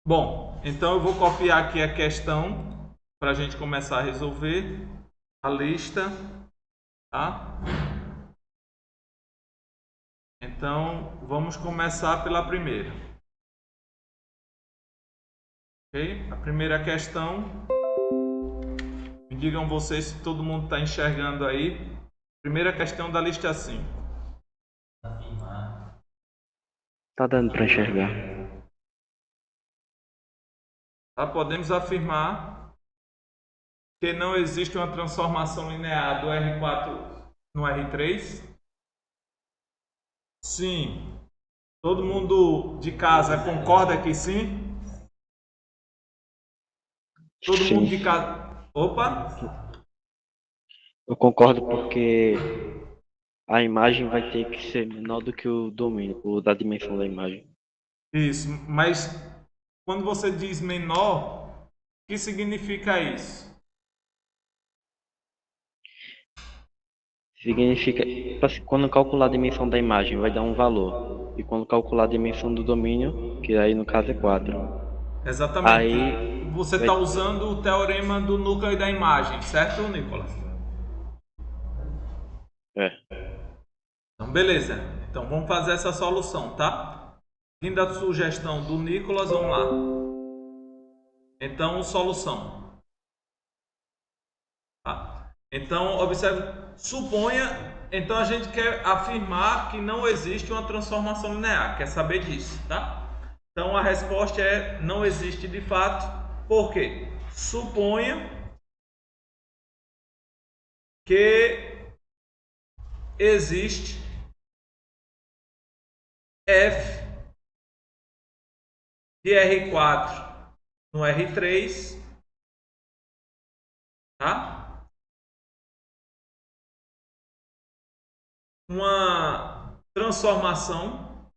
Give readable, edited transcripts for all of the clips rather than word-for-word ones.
Bom, então eu vou copiar aqui a questão para a gente começar a resolver a lista, tá? Então vamos começar pela primeira. Ok? A primeira questão, me digam vocês se todo mundo está enxergando aí. Primeira questão da lista 5. Tá dando para enxergar. Tá? Podemos afirmar que não existe uma transformação linear do R4 no R3? Sim. Todo mundo de casa concorda que sim? Todo mundo Sim, de casa. Opa! eu concordo porque a imagem vai ter que ser menor do que o domínio, o da dimensão da imagem. Isso, mas quando você diz menor, o que significa isso? Significa, tipo assim, quando calcular a dimensão da imagem vai dar um valor. E quando calcular a dimensão do domínio, que aí no caso é 4, Exatamente. aí Você vai. está usando o teorema do núcleo e da imagem, certo, Nicolas? É. Então, beleza. Então, vamos fazer essa solução, tá? Vindo a sugestão do Nicolas, vamos lá. Então, solução. Tá? Então, observe, suponha, então a gente quer afirmar que não existe uma transformação linear, quer saber disso, tá? Então a resposta é não existe de fato. Por quê? Suponha que existe f de R4 no R3, tá? Uma transformação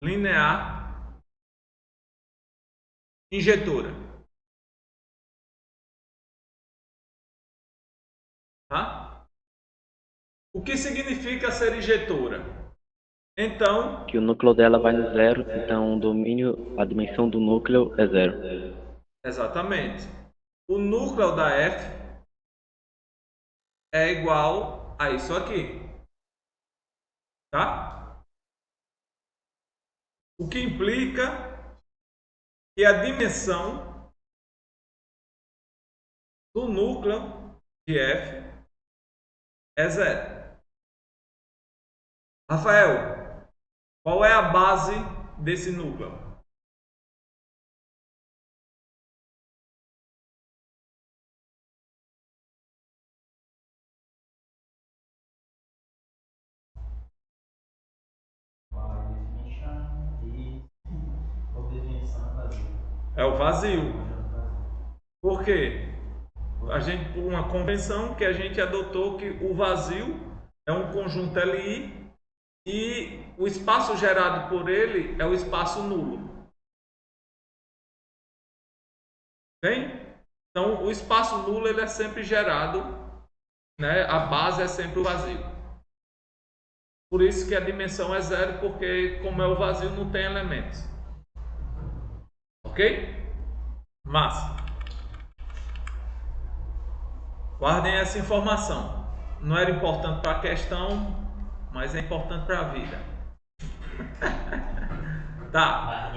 linear injetora, tá? O que significa ser injetora? Então, Que o núcleo dela vai no zero, então o domínio, a dimensão do núcleo é zero. exatamente, o núcleo da F é igual a isso aqui, tá? O que implica que a dimensão do núcleo de F é zero. Rafael, qual é a base desse núcleo? É o vazio. Por quê? A gente, por uma convenção que a gente adotou que o vazio é um conjunto Li e o espaço gerado por ele é o espaço nulo. Bem? Então, o espaço nulo ele é sempre gerado, né? A base é sempre o vazio. Por isso que a dimensão é zero, porque como é o vazio, não tem elementos. Ok? Massa. Guardem essa informação. Não era importante para a questão, mas é importante para a vida. Tá.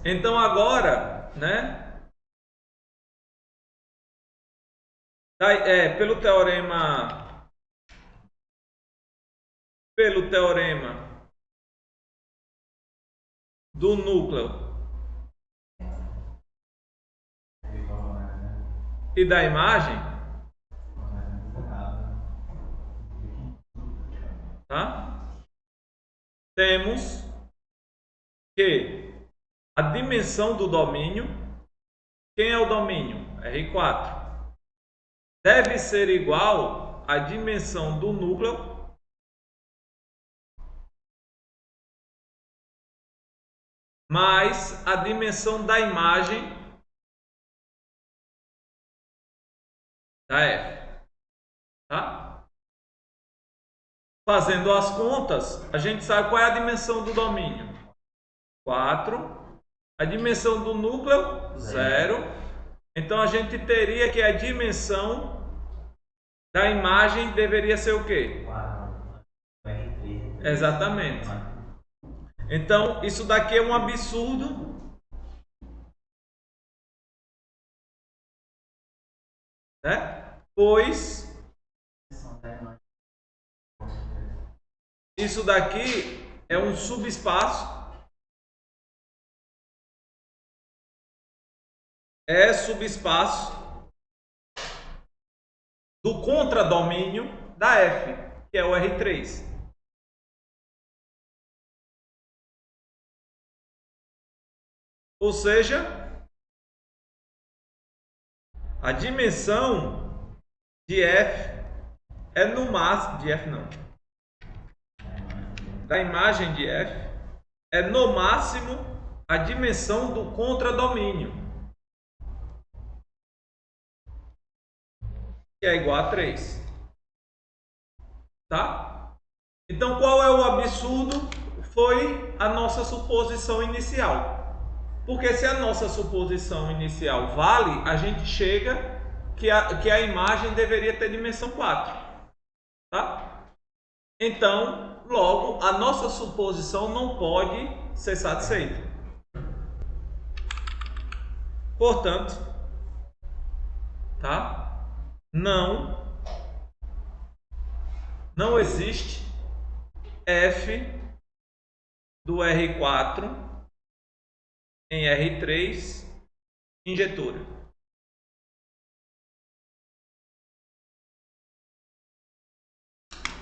Então agora, né? Pelo teorema do núcleo e da imagem, tá? Temos que a dimensão do domínio, quem é o domínio? R4. Deve ser igual à dimensão do núcleo mais a dimensão da imagem da F, tá? fazendo as contas, a gente sabe qual é a dimensão do domínio. 4. A dimensão do núcleo, 0. Então, a gente teria que a dimensão da imagem deveria ser o quê? 4. Exatamente. Então, isso daqui é um absurdo. Né? Pois isso daqui é um subespaço. É subespaço do contradomínio da F, que é o R3. Ou seja, a dimensão de F é no máximo, de F não, da imagem de F é no máximo a dimensão do contradomínio, que é igual a 3. Tá? Então, qual é o absurdo? Foi a nossa suposição inicial. Porque se a nossa suposição inicial vale, a gente chega que a imagem deveria ter dimensão 4. Tá? Então, logo, a nossa suposição não pode ser satisfeita. Portanto, tá? Não existe F do R4 em R3 injetora.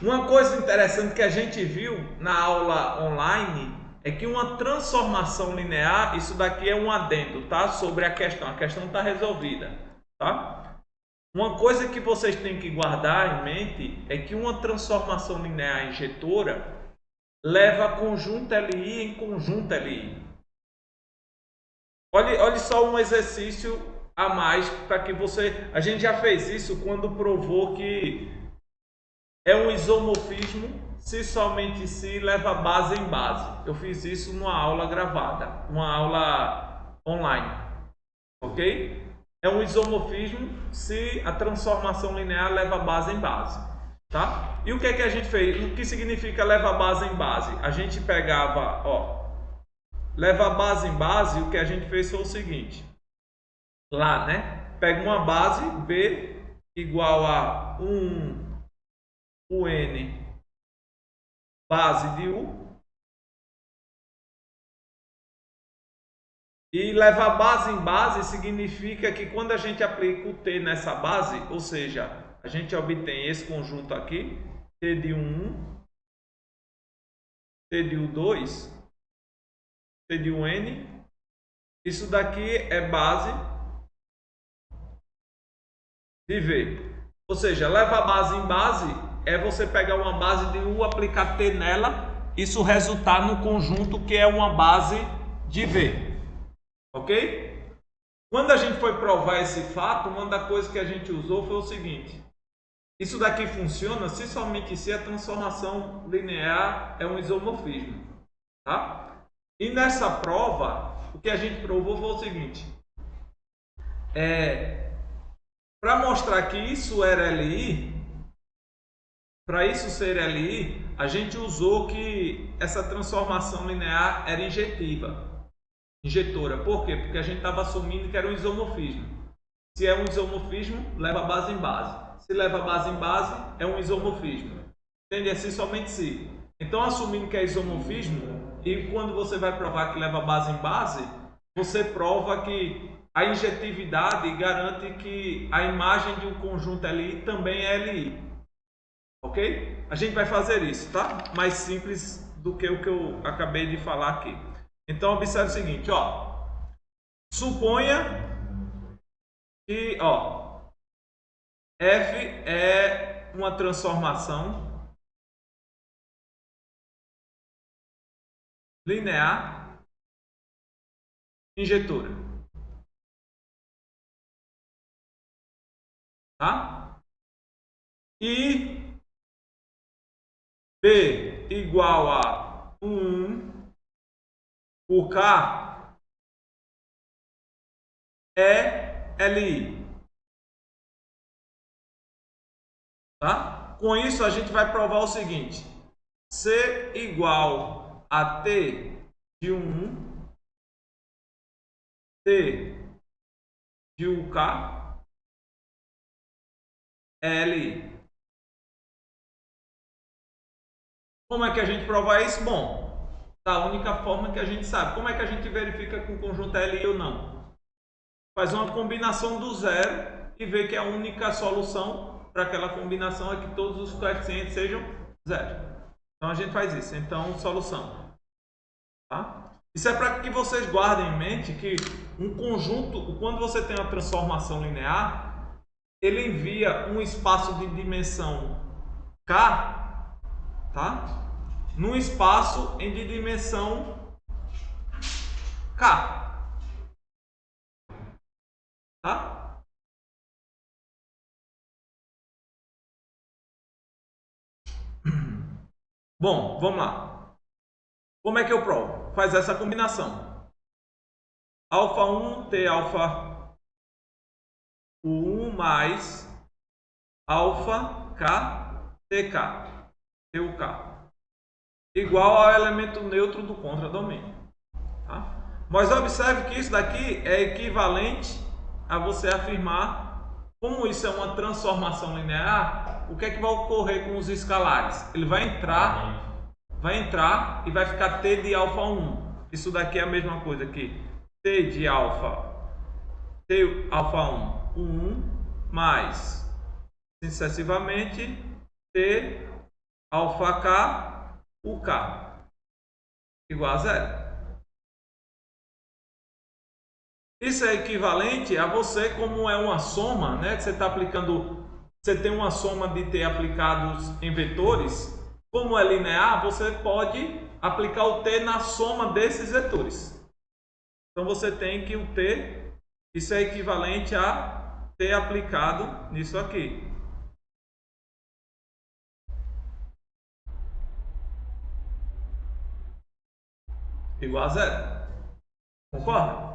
Uma coisa interessante que a gente viu na aula online é que uma transformação linear, isso daqui é um adendo, tá? Sobre a questão está resolvida, tá? Uma coisa que vocês têm que guardar em mente é que uma transformação linear injetora leva conjunto LI em conjunto LI. Olhe só um exercício a mais para que você... A gente já fez isso quando provou que é um isomorfismo se somente se leva base em base. Eu fiz isso numa aula gravada, uma aula online, ok? É um isomorfismo se a transformação linear leva base em base, tá? E o que é que a gente fez? O que significa leva base em base? A gente pegava, ó, leva base em base, o que a gente fez foi o seguinte, lá, né? Pega uma base, B igual a 1 UN base de U e levar base em base significa que quando a gente aplica o T nessa base, ou seja, a gente obtém esse conjunto aqui, T de 1, T de U2, T de 1N, isso daqui é base de V. Ou seja, leva base em base é você pegar uma base de U, aplicar T nela, isso resultar no conjunto que é uma base de V. Ok? Quando a gente foi provar esse fato, uma das coisas que a gente usou foi o seguinte: isso daqui funciona se somente se a transformação linear é um isomorfismo. Tá? E nessa prova, o que a gente provou foi o seguinte: para mostrar que isso era LI, para isso ser LI, a gente usou que essa transformação linear era injetora. Por quê? Porque a gente estava assumindo que era um isomorfismo. Se é um isomorfismo, leva base em base. Se leva base em base, é um isomorfismo. Entende? Assim somente se. Então, assumindo que é isomorfismo, e quando você vai provar que leva base em base, você prova que a injetividade garante que a imagem de um conjunto LI também é LI. Ok? A gente vai fazer isso, tá? Mais simples do que o que eu acabei de falar aqui. Então, observe o seguinte, ó. Suponha que, ó, F é uma transformação linear injetora. Tá? E P igual a 1, o K é LI. Tá? Com isso, a gente vai provar o seguinte. C igual a T de 1, T de UK é LI. Como é que a gente prova isso? Bom, da única forma que a gente sabe. Como é que a gente verifica que o conjunto é LI ou não? Faz uma combinação do zero e vê que a única solução para aquela combinação é que todos os coeficientes sejam zero. Então a gente faz isso. Então, solução. Tá? Isso é para que vocês guardem em mente que um conjunto, quando você tem uma transformação linear, ele envia um espaço de dimensão K, tá? Num espaço de dimensão K. Tá? Bom, vamos lá. Como é que eu provo? Faz essa combinação. Alfa 1 T alfa 1 mais alfa K TK TUK igual ao elemento neutro do contradomínio. Tá? Mas observe que isso daqui é equivalente a você afirmar, como isso é uma transformação linear, o que é que vai ocorrer com os escalares? Ele vai entrar e vai ficar T de alfa 1. Isso daqui é a mesma coisa que T de alfa, T alfa 1, 1 mais, sucessivamente, T alfa K, UK, igual a zero. Isso é equivalente a você, como é uma soma, né? Você está aplicando, você tem uma soma de T aplicados em vetores. Como é linear, você pode aplicar o T na soma desses vetores. Então você tem que o T, isso é equivalente a T aplicado nisso aqui. Igual a zero. Concorda?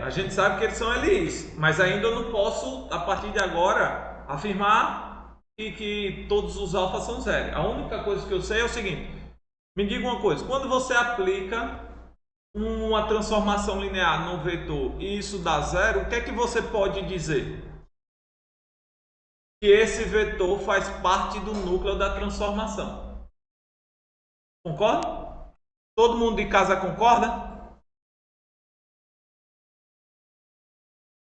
A gente sabe que eles são LIs, mas ainda eu não posso, a partir de agora, afirmar que todos os alfas são zero. A única coisa que eu sei é o seguinte: me diga uma coisa, quando você aplica uma transformação linear no vetor e isso dá zero, o que é que você pode dizer? Que esse vetor faz parte do núcleo da transformação. Concorda? Todo mundo de casa concorda?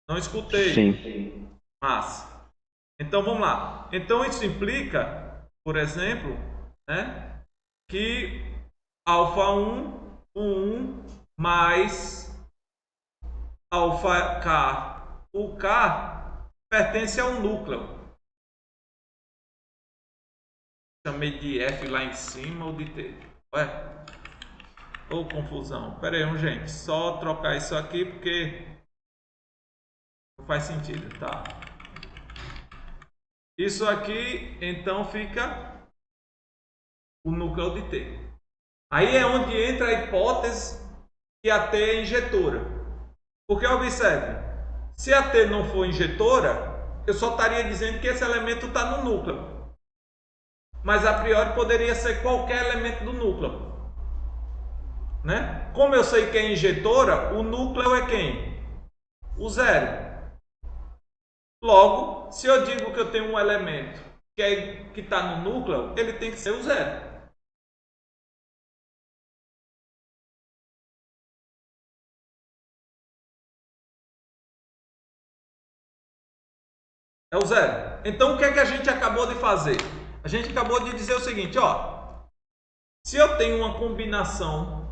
Não escutei. Sim. Massa. Então vamos lá. Então isso implica, por exemplo, né, que alfa 1, 1 mais alfa K, o K pertence ao núcleo. Chamei de F lá em cima ou de T? Ué? Ô, confusão. Pera aí, gente. Só trocar isso aqui porque não faz sentido, tá? Isso aqui, então, fica o núcleo de T. Aí é onde entra a hipótese que a T é injetora. Porque observe, se a T não for injetora, eu só estaria dizendo que esse elemento está no núcleo. Mas a priori poderia ser qualquer elemento do núcleo. Né? Como eu sei que é injetora, o núcleo é quem? O zero. Logo, se eu digo que eu tenho um elemento que está no núcleo, ele tem que ser o zero. É o zero. Então, o que é que a gente acabou de fazer? A gente acabou de dizer o seguinte, ó. Se eu tenho uma combinação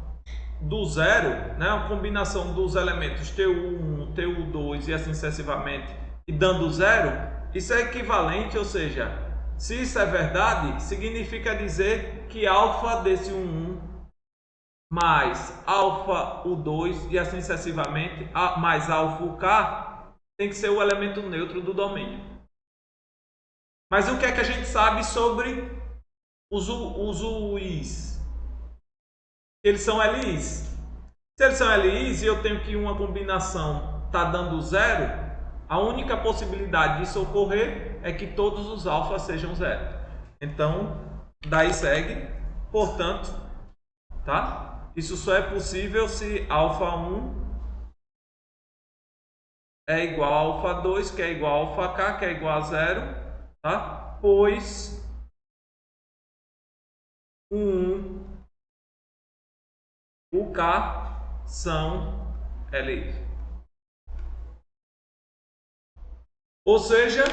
do zero, né, uma combinação dos elementos TU1, TU2 e assim sucessivamente, e dando zero, isso é equivalente, ou seja, se isso é verdade, significa dizer que alfa desse 1 mais alfa U2 e assim sucessivamente, mais alfa UK tem que ser o elemento neutro do domínio. Mas o que é que a gente sabe sobre os UIs? Eles são LIs. Se eles são LIs e eu tenho que uma combinação está dando zero, a única possibilidade disso ocorrer é que todos os alfas sejam zero. Então, daí segue, portanto, tá? Isso só é possível se alfa 1 é igual a alfa 2, que é igual a alfa k, que é igual a zero, tá? Pois o 1, o k são LI. Ou seja,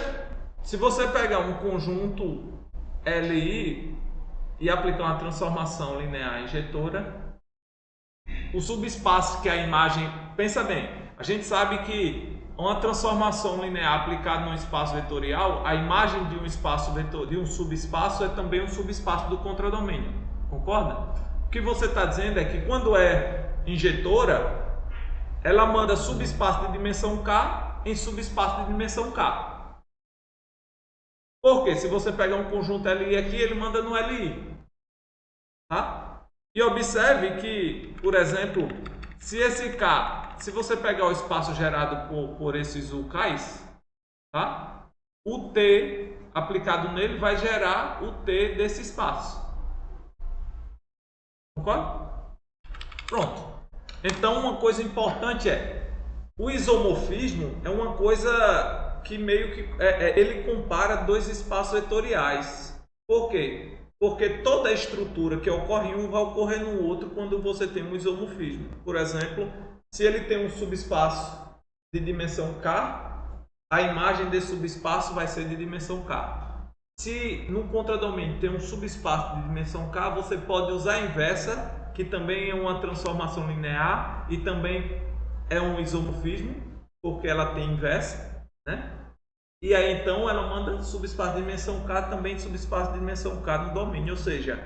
se você pegar um conjunto LI e aplicar uma transformação linear injetora, o subespaço que a imagem... Pensa bem, a gente sabe que uma transformação linear aplicada num espaço vetorial, a imagem de um espaço vetor, de um subespaço é também um subespaço do contradomínio. Concorda? O que você está dizendo é que quando é injetora, ela manda subespaço de dimensão K em subespaço de dimensão K. Porque se você pegar um conjunto LI aqui, ele manda no LI. Tá? E observe que, por exemplo, se esse K, se você pegar o espaço gerado por esses UKs, tá? O T aplicado nele vai gerar o T desse espaço. Concorda? Pronto. Então, uma coisa importante é, o isomorfismo é uma coisa que meio que ele compara dois espaços vetoriais. Por quê? Porque toda a estrutura que ocorre em um vai ocorrer no outro quando você tem um isomorfismo. Por exemplo, se ele tem um subespaço de dimensão K, a imagem desse subespaço vai ser de dimensão K. Se no contradomínio tem um subespaço de dimensão K, você pode usar a inversa, que também é uma transformação linear e também é um isomorfismo, porque ela tem inversa, né? E aí então ela manda subespaço de dimensão K também subespaço de dimensão K no domínio, ou seja,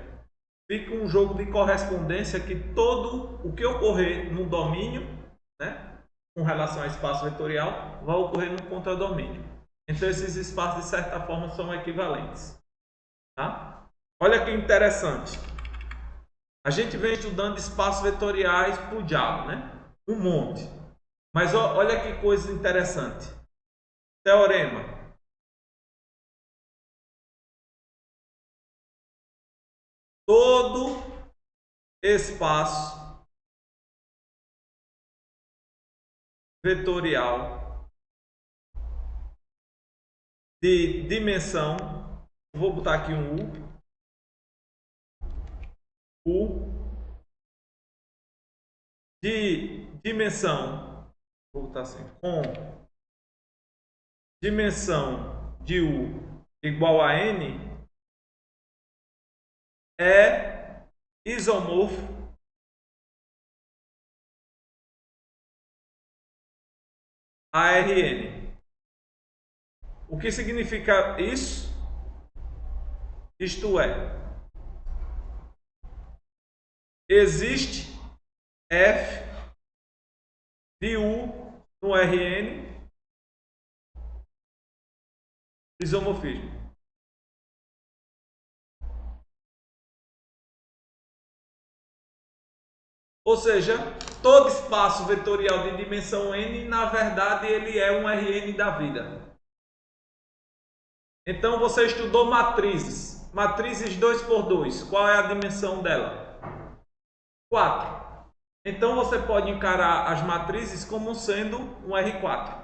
fica um jogo de correspondência que todo o que ocorrer no domínio, né, com relação ao espaço vetorial, vai ocorrer no contradomínio. Então esses espaços de certa forma são equivalentes, tá? Olha que interessante. A gente vem estudando espaços vetoriais por diabo, né? Um monte. Mas olha que coisa interessante. Teorema. Todo espaço vetorial de dimensão, vou botar aqui um U de dimensão, vou botar assim, com dimensão de U igual a N, é isomorfo a Rn. O que significa isso? Isto é, existe F de U no Rn isomorfismo. Ou seja, todo espaço vetorial de dimensão n, na verdade, ele é um Rn da vida. Então, você estudou matrizes. Matrizes 2 por 2. Qual é a dimensão dela? 4. Então, você pode encarar as matrizes como sendo um R4.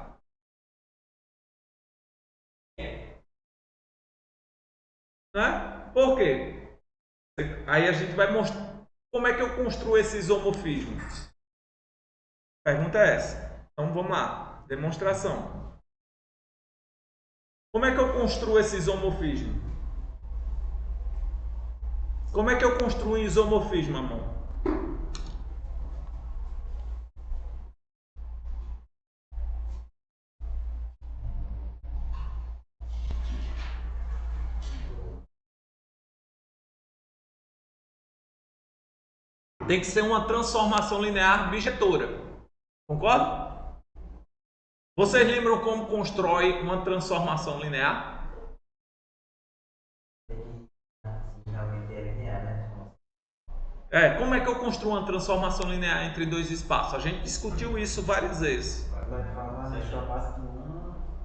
Né? Por quê? Aí a gente vai mostrar como é que eu construo esse isomorfismo. A pergunta é essa. Então vamos lá. Demonstração. Como é que eu construo esse isomorfismo? Como é que eu construo um isomorfismo, amor? Tem que ser uma transformação linear bijetora. Concorda? Vocês lembram como constrói uma transformação linear? Como é que eu construo uma transformação linear entre dois espaços? A gente discutiu isso várias vezes.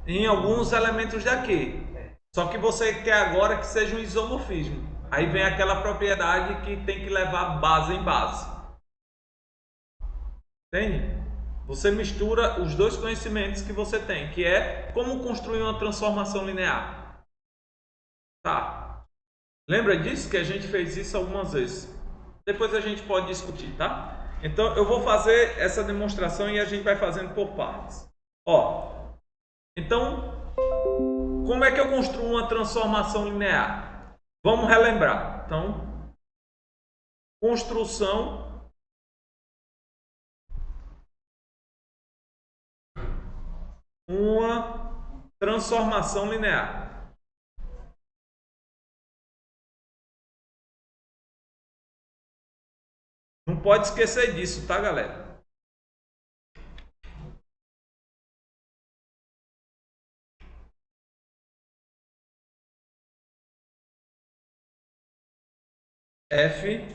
Em alguns elementos daqui. Só que você quer agora que seja um isomorfismo. Aí vem aquela propriedade que tem que levar base em base. Entende? Você mistura os dois conhecimentos que você tem, que é como construir uma transformação linear. Tá. Lembra disso? Que a gente fez isso algumas vezes. Depois a gente pode discutir, tá? Então eu vou fazer essa demonstração e a gente vai fazendo por partes. Ó. Então, como é que eu construo uma transformação linear? Vamos relembrar. Então, construção uma transformação linear. Não pode esquecer disso, tá, galera? F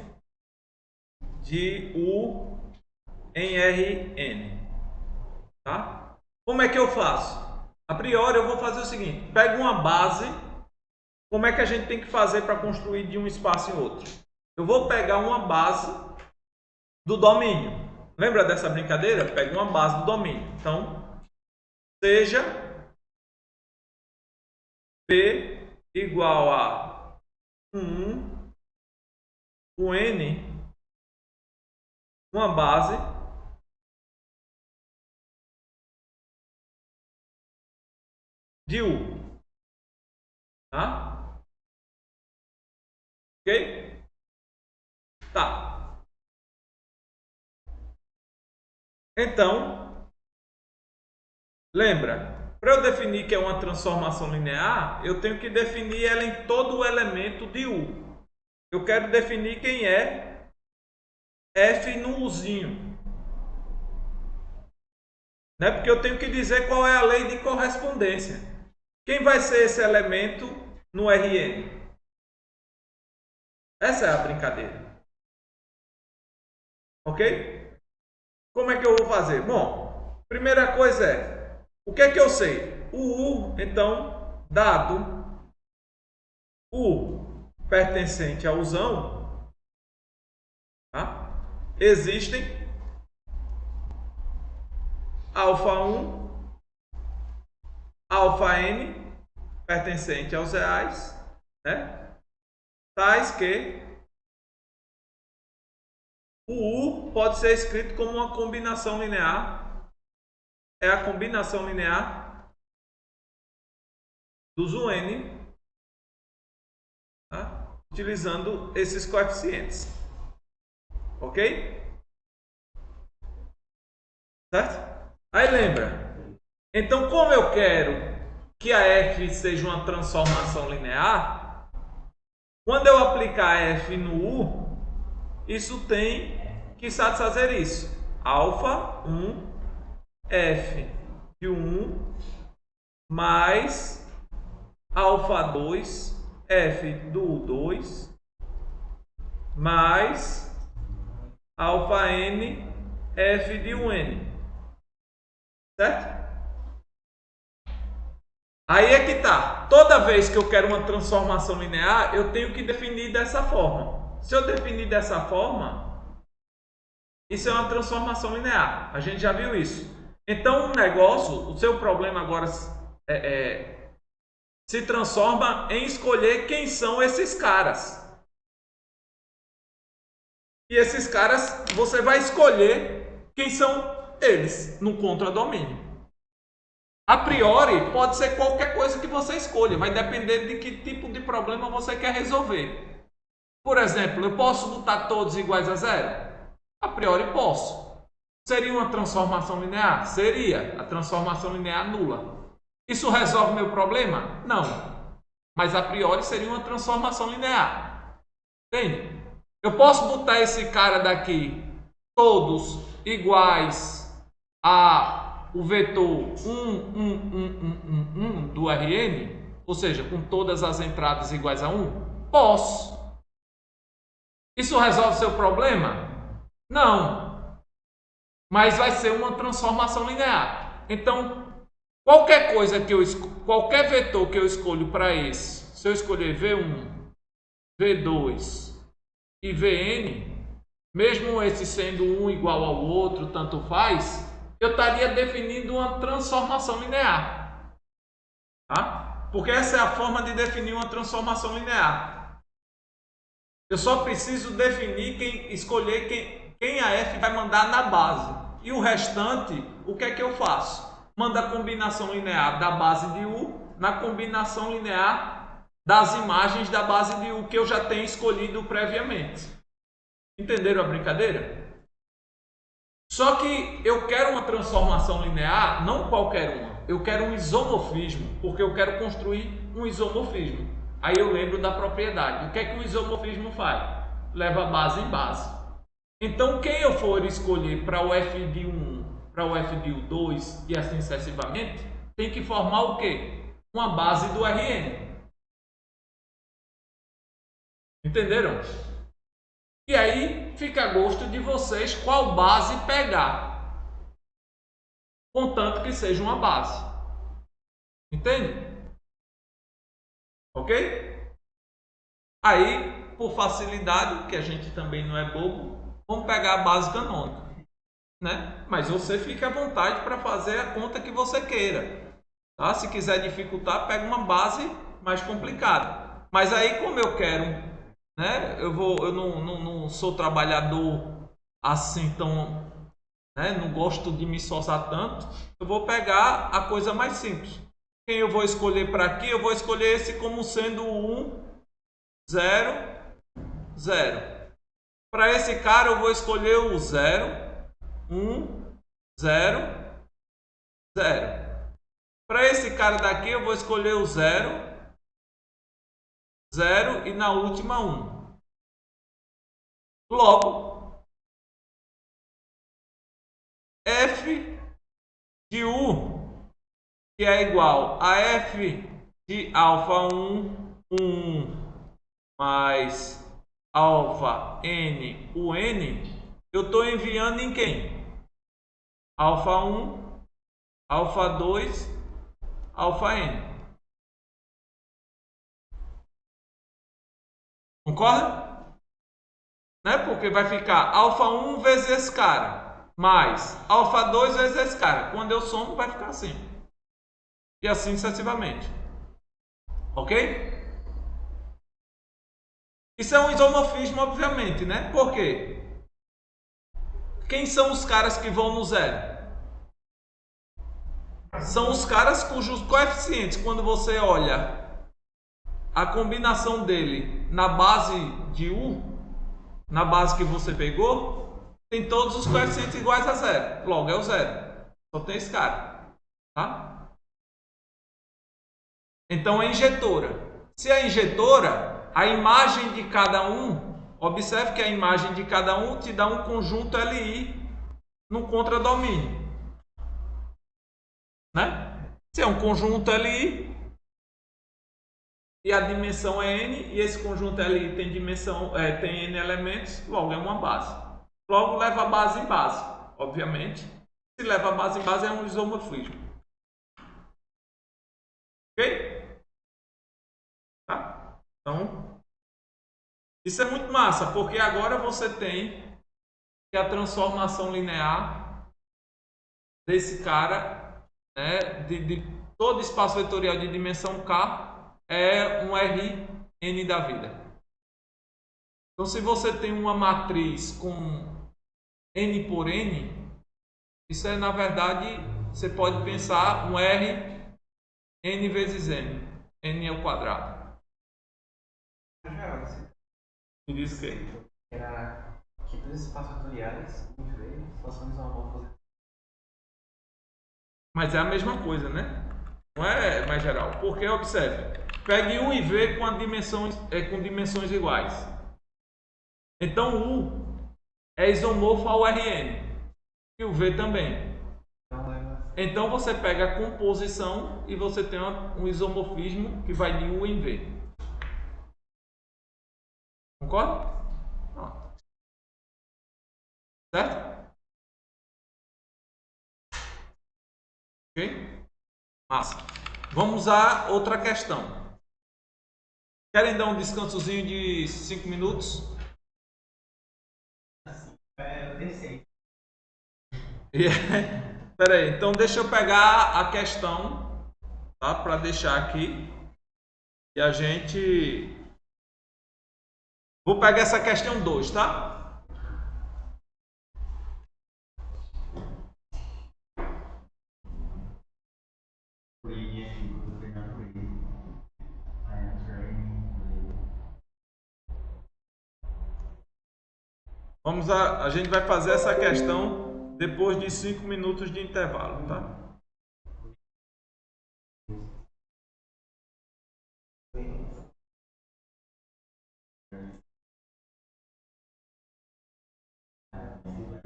de U em Rn, tá? Como é que eu faço? A priori eu vou fazer o seguinte, pego uma base, como é que a gente tem que fazer para construir de um espaço em outro? Eu vou pegar uma base do domínio. Lembra dessa brincadeira? Pego uma base do domínio. Então, seja P igual a 1, o N, uma base de U. Tá? Ok? Tá. Então, lembra, para eu definir que é uma transformação linear, eu tenho que definir ela em todo o elemento de U. Eu quero definir quem é F no Uzinho. Né? Porque eu tenho que dizer qual é a lei de correspondência. Quem vai ser esse elemento no Rn? Essa é a brincadeira. Ok? Como é que eu vou fazer? Bom, primeira coisa é, o que é que eu sei? O U, então, dado U pertencente ao Uzão, tá? Existem alfa 1, alfa n, pertencente aos reais, né? Tais que o U pode ser escrito como uma combinação linear, é a combinação linear dos UN, tá? Utilizando esses coeficientes. Ok? Certo? Aí lembra. Então, como eu quero que a f seja uma transformação linear, quando eu aplicar f no U, isso tem que satisfazer isso. Alfa 1, f de 1 mais alfa 2, f do 2 mais alfa n, f de 1n. Certo? Aí é que tá. Toda vez que eu quero uma transformação linear, eu tenho que definir dessa forma. Se eu definir dessa forma, isso é uma transformação linear. A gente já viu isso. Então, o negócio, o seu problema agora se transforma em escolher quem são esses caras. E esses caras, você vai escolher quem são eles no contradomínio. A priori, pode ser qualquer coisa que você escolha, vai depender de que tipo de problema você quer resolver. Por exemplo, eu posso botar todos iguais a zero? A priori posso. Seria uma transformação linear? Seria. A transformação linear nula. Isso resolve meu problema? Não. Mas a priori seria uma transformação linear. Entende? Eu posso botar esse cara daqui todos iguais a o vetor 1 do Rn, ou seja, com todas as entradas iguais a 1? Posso. Isso resolve seu problema? Não. Mas vai ser uma transformação linear. Então, qualquer coisa que qualquer vetor que eu escolho para esse, se eu escolher V1, V2 e Vn, mesmo esse sendo um igual ao outro, tanto faz, eu estaria definindo uma transformação linear. Tá? Porque essa é a forma de definir uma transformação linear. Eu só preciso definir escolher quem a f vai mandar na base. E o restante, o que é que eu faço? Mando a combinação linear da base de U na combinação linear das imagens da base de U que eu já tenho escolhido previamente. Entenderam a brincadeira? Só que eu quero uma transformação linear, não qualquer uma. Eu quero um isomorfismo, porque eu quero construir um isomorfismo. Aí eu lembro da propriedade. O que é que o isomorfismo faz? Leva base em base. Então, quem eu for escolher para o f de 1, para o f de 2 e assim sucessivamente, tem que formar o quê? Uma base do Rn. Entenderam? E aí fica a gosto de vocês qual base pegar, contanto que seja uma base. Entende? Ok? Aí, por facilidade, que a gente também não é bobo, vamos pegar a base canônica, né? Mas você fica à vontade para fazer a conta que você queira. Tá? Se quiser dificultar, pega uma base mais complicada. Mas aí, como eu quero, né? Eu não sou trabalhador assim tão, né? Não gosto de me esforçar tanto. Eu vou pegar a coisa mais simples. Quem eu vou escolher para aqui? Eu vou escolher esse como sendo 1, 0, 0. Para esse cara eu vou escolher o 0, 1, 0, 0. Para esse cara daqui eu vou escolher o 0, 0 e na última 1. Logo, f de u, que é igual a f de alfa 1, 1 mais alfa n, o n, eu estou enviando em quem? Alfa 1, alfa 2, alfa n. Concorda? Né? Porque vai ficar alfa 1 vezes esse cara, mais alfa 2 vezes esse cara. Quando eu somo, vai ficar assim. E assim sucessivamente. Ok? Isso é um isomorfismo, obviamente, né? Por quê? Quem são os caras que vão no zero? São os caras cujos coeficientes, quando você olha a combinação dele na base de U, na base que você pegou, tem todos os coeficientes iguais a zero. Logo, é o zero. Só tem esse cara. Tá? Então, é injetora. Se é injetora, a imagem de cada um, observe que a imagem de cada um te dá um conjunto Li no contradomínio. Né? Se é um conjunto Li e a dimensão é n, e esse conjunto Li tem dimensão, tem n elementos, logo é uma base. Logo leva a base em base, obviamente. Se leva a base em base é um isomorfismo. Ok? Tá? Então, isso é muito massa, porque agora você tem que a transformação linear desse cara, né, de todo espaço vetorial de dimensão K é um Rn da vida. Então, se você tem uma matriz com n por n, isso é, na verdade, você pode pensar um R n vezes n. N ao quadrado. E diz o quê? Era que todos os espaços vetoriais só são isomorfos. Mas é a mesma coisa, né? Não é mais geral. Porque, observe, pegue U e V com dimensões iguais. Então, U é isomorfo ao Rn. E o V também. Então, você pega a composição e você tem um isomorfismo que vai de U em V. Concorda? Certo? Ok? Massa. Vamos a outra questão. Querem dar um descansozinho de 5 minutos? Eu desci. Espera aí, então deixa eu pegar a questão, tá? Para deixar aqui. E a gente... Vou pegar essa questão 2, tá? A gente vai fazer essa questão depois de 5 minutos de intervalo, tá?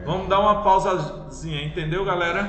Vamos dar uma pausazinha, entendeu, galera?